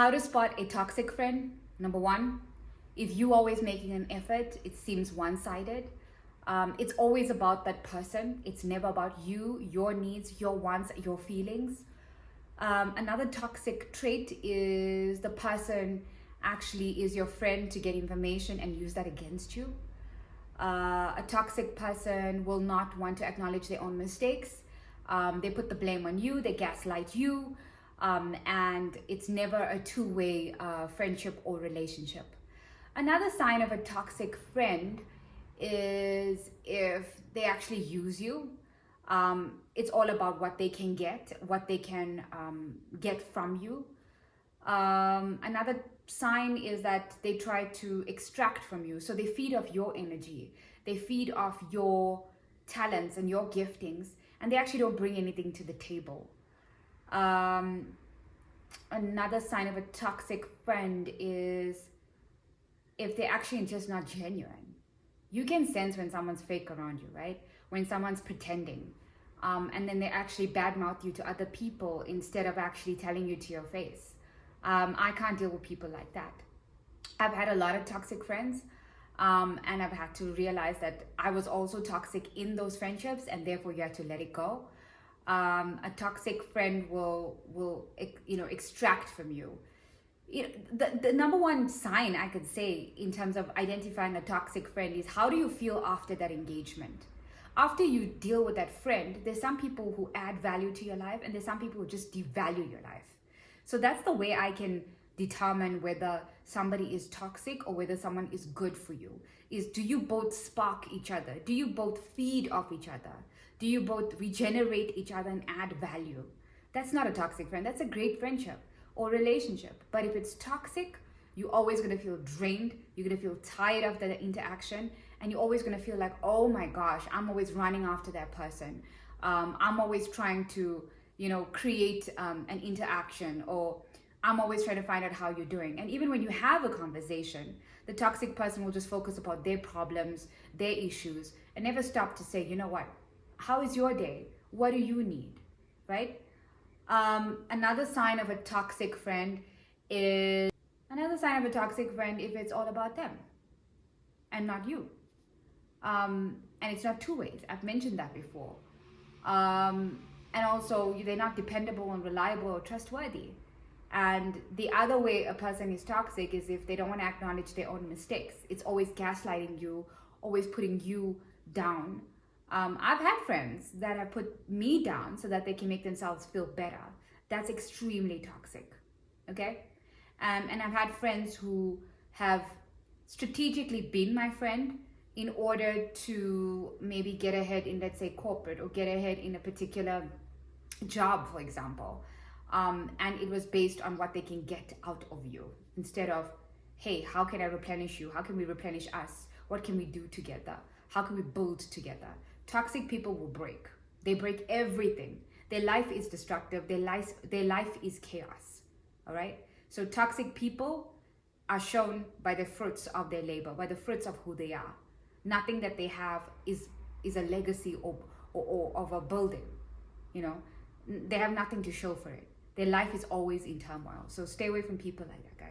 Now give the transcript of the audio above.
How to spot a toxic friend? Number one, if you always making an effort, it seems one-sided. It's always about that person. It's never about you, your needs, your wants, your feelings. Another toxic trait is the person actually is your friend to get information and use that against you. A toxic person will not want to acknowledge their own mistakes. They put the blame on you, they gaslight you, and it's never a two-way friendship or relationship. Another sign of a toxic friend is if they actually use you. It's all about what they can get, what they can get from you. Another sign is that they try to extract from you. So they feed off your energy, they feed off your talents and your giftings, and they actually don't bring anything to the table. Another sign of a toxic friend is if they're actually just not genuine. You can sense when someone's fake around you, right? When someone's pretending. And then they actually badmouth you to other people instead of actually telling you to your face. I can't deal with people like that. I've had a lot of toxic friends, and I've had to realize that I was also toxic in those friendships, and therefore you have to let it go. A toxic friend will extract from you. The number one sign I could say in terms of identifying a toxic friend is, how do you feel after that engagement? After you deal with that friend, there's some people who add value to your life, and there's some people who just devalue your life. So that's the way I can determine whether somebody is toxic or whether someone is good for you. Is, do you both spark each other? Do you both feed off each other? Do you both regenerate each other and add value? That's not a toxic friend. That's a great friendship or relationship. But if it's toxic, you're always going to feel drained. You're going to feel tired of the interaction. And you're always going to feel like, oh my gosh, I'm always running after that person. I'm always trying to, create an interaction, or I'm always trying to find out how you're doing. And even when you have a conversation, the toxic person will just focus upon their problems, their issues, and never stop to say, you know what, how is your day? What do you need, right? Another sign of a toxic friend is if it's all about them and not you. And it's not two ways. I've mentioned that before. And also, they're not dependable and reliable or trustworthy. And the other way a person is toxic is if they don't want to acknowledge their own mistakes. It's always gaslighting you, always putting you down. I've had friends that have put me down so that they can make themselves feel better. That's extremely toxic, okay? And I've had friends who have strategically been my friend in order to maybe get ahead in, let's say, corporate, or get ahead in a particular job, for example. And it was based on what they can get out of you, instead of, hey, how can I replenish you? How can we replenish us? What can we do together? How can we build together? Toxic people will break. They break everything. Their life is destructive. Their life is chaos. All right? So toxic people are shown by the fruits of their labor, by the fruits of who they are. Nothing that they have is a legacy or of a building. They have nothing to show for it. Their life is always in turmoil. So stay away from people like that, guys.